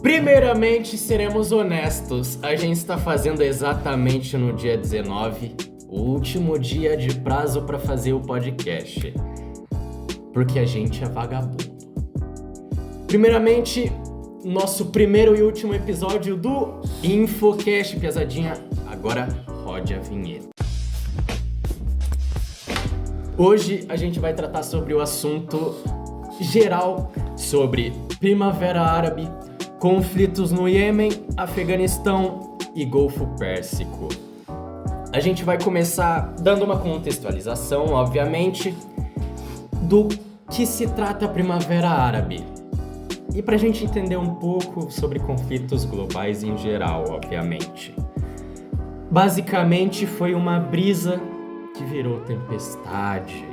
Primeiramente, seremos honestos. A gente está fazendo exatamente no dia 19, o último dia de prazo para fazer o podcast. Porque a gente é vagabundo. Primeiramente, nosso primeiro e último episódio do Infocast, Piazadinha. Agora rode a vinheta. Hoje a gente vai tratar sobre o assunto geral sobre Primavera Árabe, conflitos no Iêmen, Afeganistão e Golfo Pérsico. A gente vai começar dando uma contextualização, obviamente, do que se trata a Primavera Árabe. E pra gente entender um pouco sobre conflitos globais em geral, obviamente. Basicamente foi uma brisa que virou tempestade.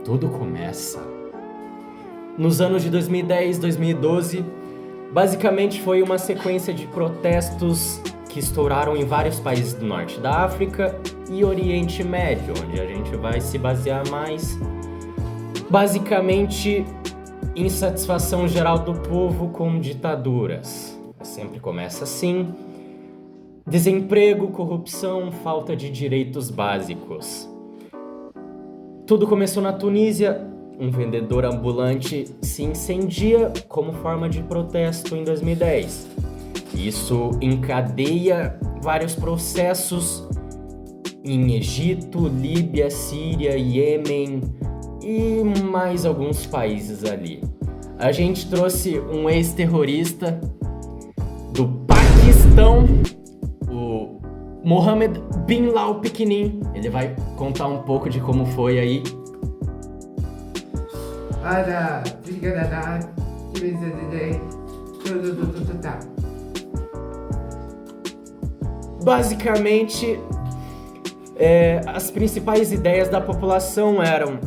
Tudo começa nos anos de 2010, 2012. Basicamente foi uma sequência de protestos que estouraram em vários países do norte da África e Oriente Médio, onde a gente vai se basear mais. Basicamente, insatisfação geral do povo com ditaduras. Sempre começa assim. Desemprego, corrupção, falta de direitos básicos. Tudo começou na Tunísia. Um vendedor ambulante se incendia como forma de protesto em 2010. Isso encadeia vários processos em Egito, Líbia, Síria, Iêmen e mais alguns países ali. A gente trouxe um ex-terrorista do Paquistão, o Mohammed bin Lau Pequenin. Ele vai contar um pouco de como foi aí. Basicamente, as principais ideias da população eram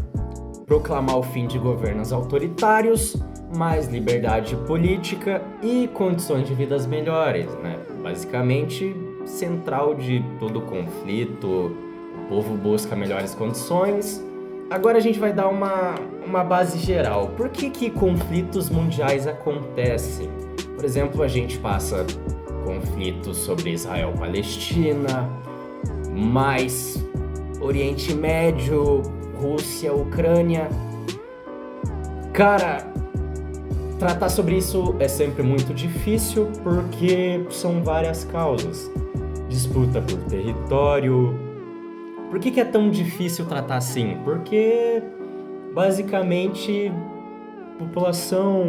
proclamar o fim de governos autoritários, mais liberdade política e condições de vidas melhores, né? Basicamente, central de todo conflito, o povo busca melhores condições. Agora a gente vai dar uma base geral. Por que conflitos mundiais acontecem? Por exemplo, a gente passa conflitos sobre Israel-Palestina, mais Oriente Médio, Rússia, Ucrânia. Cara, tratar sobre isso é sempre muito difícil porque são várias causas. Disputa por território. Por que é tão difícil tratar assim? Porque, basicamente, população,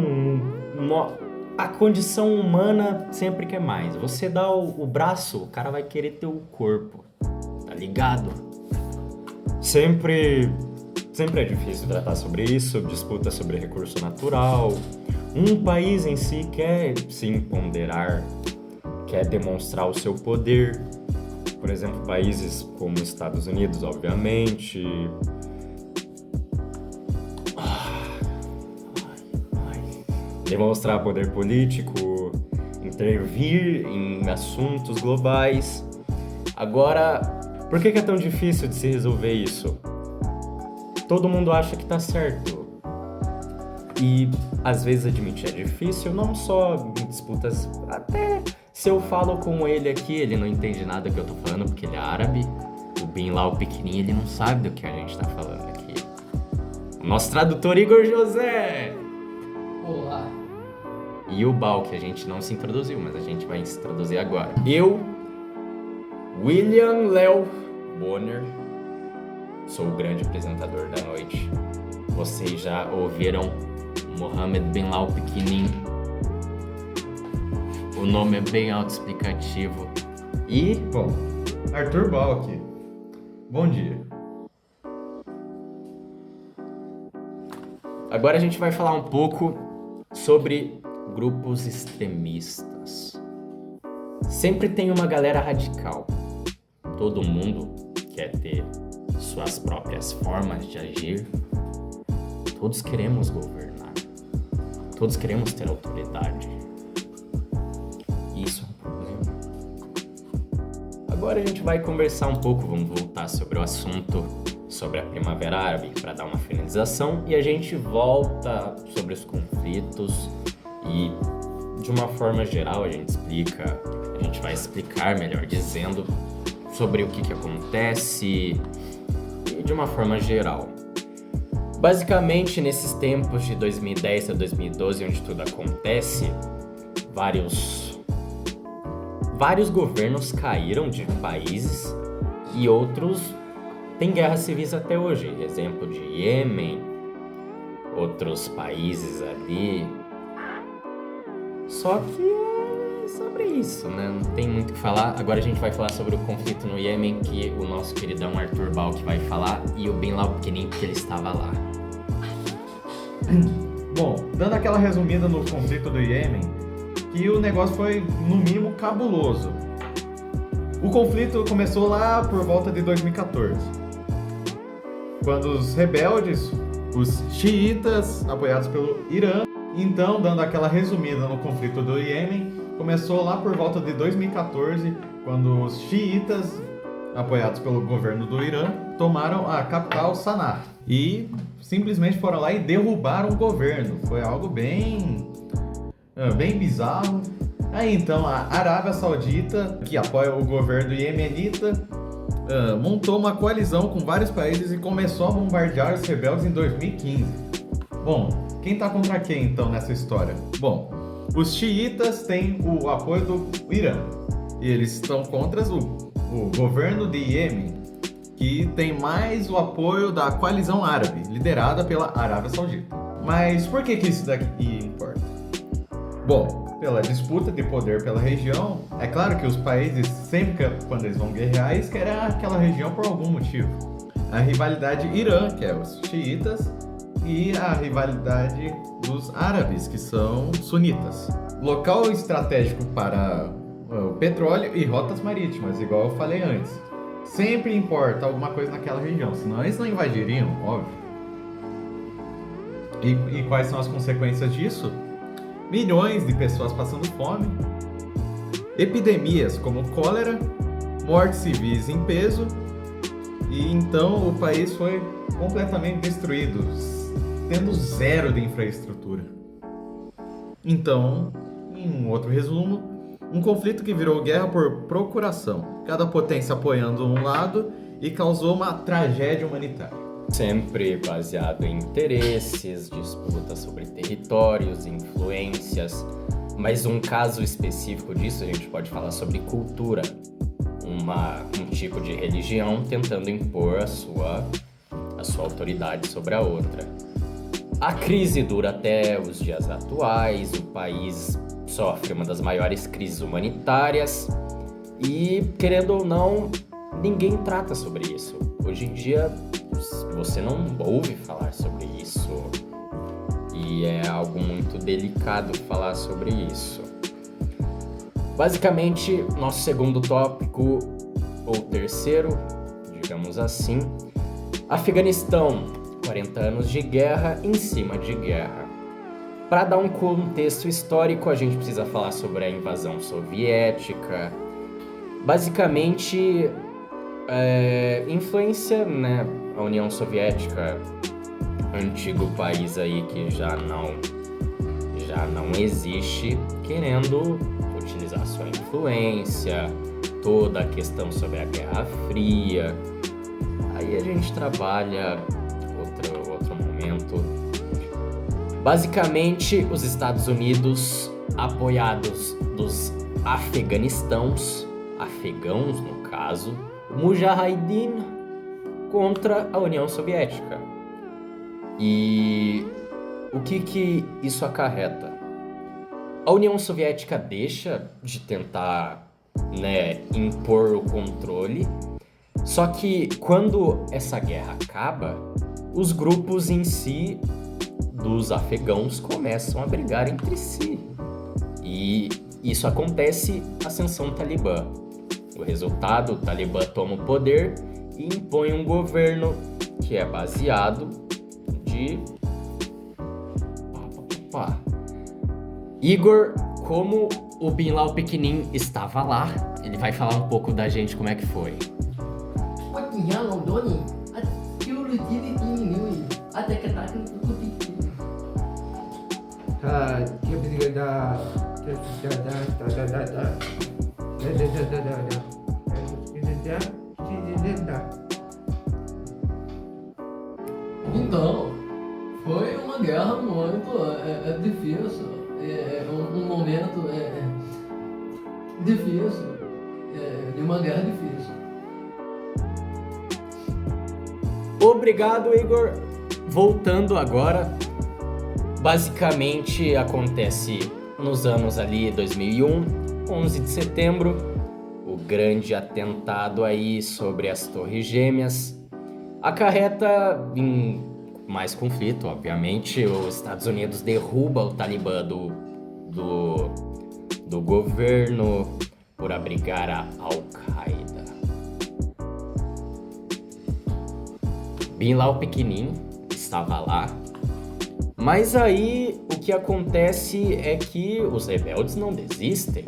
a condição humana sempre quer mais. Você dá o braço, o cara vai querer ter o corpo, tá ligado? Sempre é difícil tratar sobre isso, disputa sobre recurso natural. Um país em si quer se empoderar, quer demonstrar o seu poder. Por exemplo, países como Estados Unidos, obviamente. Demonstrar poder político, intervir em assuntos globais. Agora, por que é tão difícil de se resolver isso? Todo mundo acha que tá certo. E às vezes admitir é difícil, não só em disputas. Até se eu falo com ele aqui, ele não entende nada que eu tô falando porque ele é árabe. O Bin Lau pequenininho, ele não sabe do que a gente tá falando aqui. O nosso tradutor Igor José! Olá! E o Bal, que a gente não se introduziu, mas a gente vai se introduzir agora. Eu, William Léo Bonner, sou o grande apresentador da noite. Vocês já ouviram Mohammed bin Lau Pequenin. O nome é bem autoexplicativo. E... Bom, Arthur Balk. Bom dia. Agora a gente vai falar um pouco sobre grupos extremistas. Sempre tem uma galera radical. Todo mundo quer ter suas próprias formas de agir. Todos queremos governar. Todos queremos ter autoridade. Isso é um problema. Agora a gente vai conversar um pouco, vamos voltar sobre o assunto, sobre a Primavera Árabe, para dar uma finalização, e a gente volta sobre os conflitos e de uma forma geral, a gente vai explicar, melhor dizendo, sobre o que acontece e de uma forma geral. Basicamente, nesses tempos de 2010 a 2012, onde tudo acontece, vários governos caíram de países e outros têm guerras civis até hoje. Exemplo de Iêmen, outros países ali. Só que é sobre isso, né? Não tem muito o que falar. Agora a gente vai falar sobre o conflito no Iêmen, que o nosso queridão Arthur Balk vai falar, e o Bin Laden, porque ele estava lá. Bom, dando aquela resumida no conflito do Iêmen, que o negócio foi, no mínimo, cabuloso. O conflito começou lá por volta de 2014, quando os rebeldes, os xiitas, apoiados pelo Irã, então, dando aquela resumida no conflito do Iêmen, começou lá por volta de 2014, quando os xiitas, apoiados pelo governo do Irã, tomaram a capital Sanaa e simplesmente foram lá e derrubaram o governo. Foi algo bem bizarro. Aí então a Arábia Saudita, que apoia o governo iemenita, montou uma coalizão com vários países e começou a bombardear os rebeldes em 2015. Bom, quem tá contra quem então nessa história? Bom, os xiitas têm o apoio do Irã e eles estão contra o governo de Iêmen, que tem mais o apoio da coalizão árabe, liderada pela Arábia Saudita. Mas por que isso daqui importa? Bom, pela disputa de poder pela região, é claro que os países, sempre quando eles vão guerrear, eles querem aquela região por algum motivo. A rivalidade Irã, que é os xiitas, e a rivalidade dos árabes, que são sunitas. Local estratégico para o petróleo e rotas marítimas, igual eu falei antes. Sempre importa alguma coisa naquela região, senão eles não invadiriam, óbvio. E quais são as consequências disso? Milhões de pessoas passando fome, epidemias como cólera, mortes civis em peso, e então o país foi completamente destruído, tendo zero de infraestrutura. Então, em um outro resumo, um conflito que virou guerra por procuração, cada potência apoiando um lado e causou uma tragédia humanitária. Sempre baseado em interesses, disputas sobre territórios, influências, mas um caso específico disso a gente pode falar sobre cultura, um tipo de religião tentando impor a sua autoridade sobre a outra. A crise dura até os dias atuais, o país sofre uma das maiores crises humanitárias e, querendo ou não, ninguém trata sobre isso. Hoje em dia, você não ouve falar sobre isso e é algo muito delicado falar sobre isso. Basicamente, nosso segundo tópico, ou terceiro, digamos assim, Afeganistão, 40 anos de guerra em cima de guerra. Para dar um contexto histórico, a gente precisa falar sobre a invasão soviética. Basicamente, influência, né? A União Soviética, antigo país aí que já não existe, querendo utilizar sua influência, toda a questão sobre a Guerra Fria. Aí a gente trabalha outro momento. Basicamente, os Estados Unidos, apoiados dos afegãos no caso, Mujahideen, contra a União Soviética. E o que isso acarreta? A União Soviética deixa de tentar, impor o controle, só que quando essa guerra acaba, os grupos em si dos afegãos começam a brigar entre si. E isso acontece na ascensão talibã. O resultado, o Talibã toma o poder e impõe um governo que é baseado de... Igor, como o Bin Laden estava lá, ele vai falar um pouco da gente como é que foi. Então, foi uma guerra muito difícil, um momento difícil, de uma guerra difícil. Obrigado, Igor. Voltando agora, basicamente acontece nos anos ali 2001, 11 de setembro, o grande atentado aí sobre as Torres Gêmeas. Acarreta em mais conflito, obviamente. Os Estados Unidos derruba o Talibã do governo por abrigar a Al-Qaeda. Bin Laden pequenininho estava lá. Mas aí o que acontece é que os rebeldes não desistem.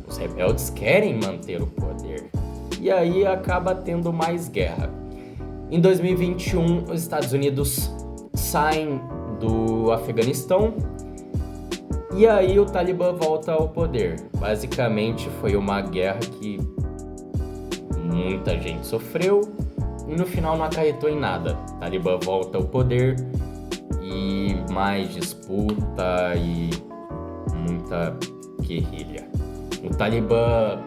Os rebeldes querem manter o poder. E aí acaba tendo mais guerra. Em 2021, os Estados Unidos saem do Afeganistão e aí o Talibã volta ao poder. Basicamente foi uma guerra que muita gente sofreu e no final não acarretou em nada. O Talibã volta ao poder e mais disputa e muita guerrilha. O Talibã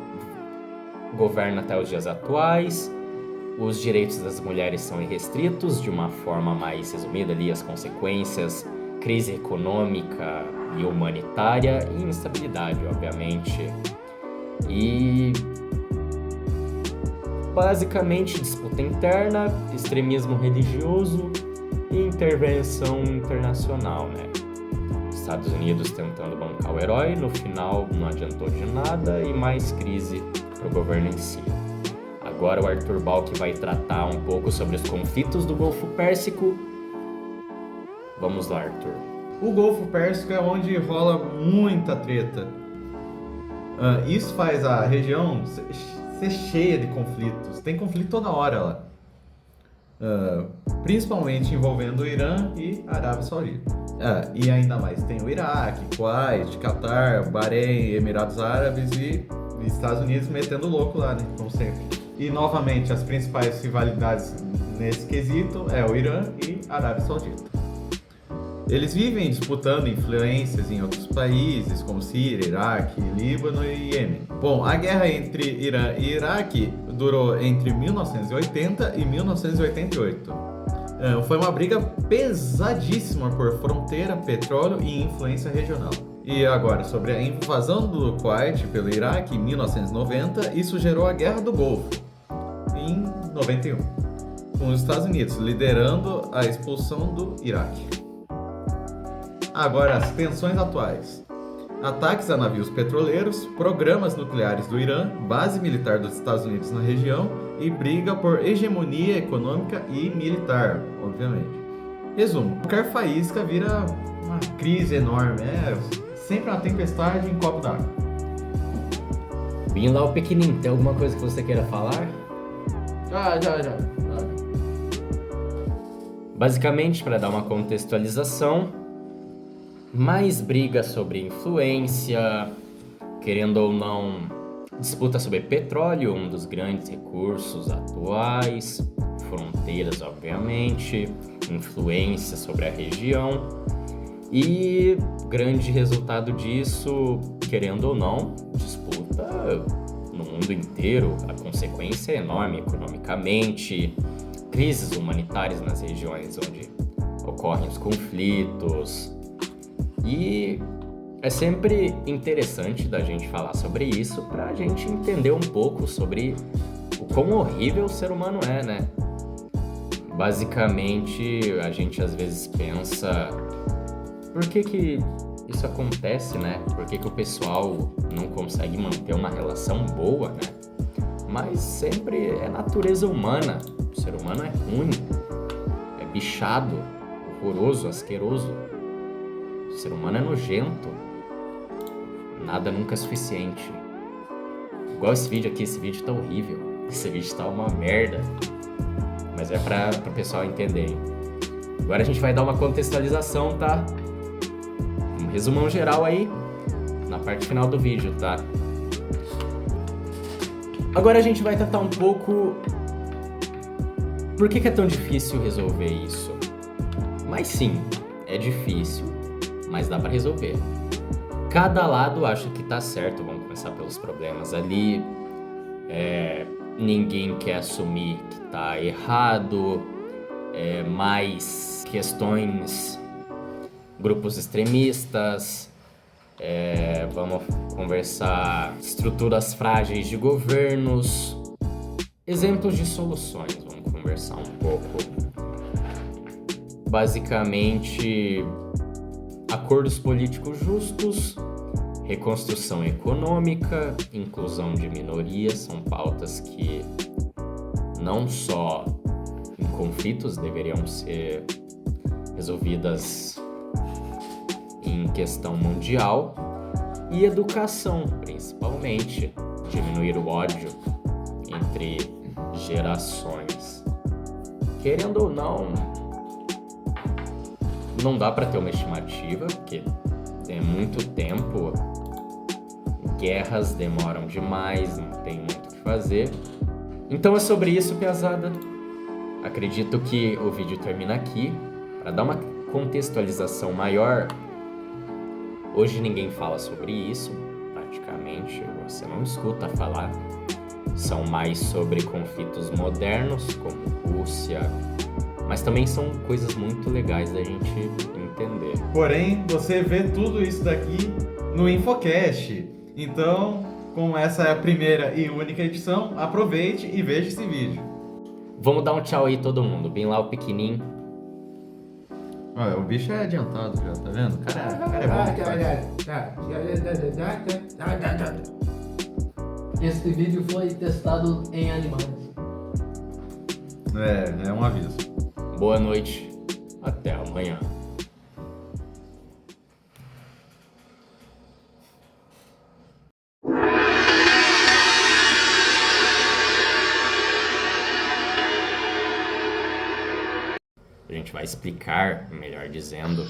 governa até os dias atuais. Os direitos das mulheres são irrestritos, de uma forma mais resumida ali, as consequências, crise econômica e humanitária e instabilidade, obviamente. E basicamente disputa interna, extremismo religioso e intervenção internacional, né? Estados Unidos tentando bancar o herói, no final não adiantou de nada e mais crise para o governo em si. Agora o Arthur Balk vai tratar um pouco sobre os conflitos do Golfo Pérsico. Vamos lá, Arthur. O Golfo Pérsico é onde rola muita treta. Isso faz a região ser cheia de conflitos. Tem conflito toda hora lá. Principalmente envolvendo o Irã e a Arábia Saudita. E ainda mais tem o Iraque, Kuwait, Catar, Bahrein, Emirados Árabes e Estados Unidos metendo louco lá, né? Como sempre. E novamente as principais rivalidades nesse quesito é o Irã e a Arábia Saudita. Eles vivem disputando influências em outros países como Síria, Iraque, Líbano e Iêmen. Bom, a guerra entre Irã e Iraque durou entre 1980 e 1988. Foi uma briga pesadíssima por fronteira, petróleo e influência regional. E agora, sobre a invasão do Kuwait pelo Iraque em 1990, isso gerou a Guerra do Golfo em 91, com os Estados Unidos liderando a expulsão do Iraque. Agora, as tensões atuais. Ataques a navios petroleiros, programas nucleares do Irã, base militar dos Estados Unidos na região e briga por hegemonia econômica e militar, obviamente. Resumo, qualquer faísca vira uma crise enorme, sempre uma tempestade em copo d'água. Bin Laden pequenininho, tem alguma coisa que você queira falar? Já. Basicamente, para dar uma contextualização, mais briga sobre influência, querendo ou não, disputa sobre petróleo, um dos grandes recursos atuais, fronteiras, obviamente, influência sobre a região e grande resultado disso, querendo ou não, disputa no mundo inteiro. A consequência é enorme economicamente, crises humanitárias nas regiões onde ocorrem os conflitos. E é sempre interessante da gente falar sobre isso para a gente entender um pouco sobre o quão horrível o ser humano é, né? Basicamente, a gente às vezes pensa, por que isso acontece, né? Por que o pessoal não consegue manter uma relação boa, né? Mas sempre é natureza humana. O ser humano é ruim, é bichado, horroroso, asqueroso. O ser humano é nojento. Nada nunca é suficiente. Igual esse vídeo aqui, esse vídeo tá horrível. Esse vídeo tá uma merda. Mas é para o pessoal entender. Agora a gente vai dar uma contextualização, tá? Vamos resumão geral aí na parte final do vídeo, tá? Agora a gente vai tratar um pouco por que é tão difícil resolver isso. Mas sim, é difícil, mas dá pra resolver. Cada lado acha que tá certo, vamos começar pelos problemas ali. Ninguém quer assumir que tá errado, mais questões, grupos extremistas, vamos conversar estruturas frágeis de governos, exemplos de soluções, vamos conversar um pouco. Basicamente, acordos políticos justos, reconstrução econômica, inclusão de minorias, são pautas que não só em conflitos deveriam ser resolvidas em questão mundial, e educação, principalmente, diminuir o ódio entre gerações. Querendo ou não dá para ter uma estimativa, porque é muito tempo, guerras demoram demais, não tem muito o que fazer. Então é sobre isso, piazada. Acredito que o vídeo termina aqui. Para dar uma contextualização maior, hoje ninguém fala sobre isso, praticamente, você não escuta falar. São mais sobre conflitos modernos, como Rússia, mas também são coisas muito legais da gente entender. Porém, você vê tudo isso daqui no Infocast. Então, como essa é a primeira e única edição, aproveite e veja esse vídeo. Vamos dar um tchau aí todo mundo, bem lá o pequenininho. Olha, o bicho é adiantado já, tá vendo? O cara é bom. Este vídeo foi testado em animais. É um aviso. Boa noite, até amanhã. A gente vai explicar, melhor dizendo.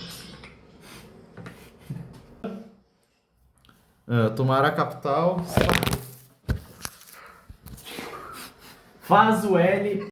Tomar a capital. Faz o L.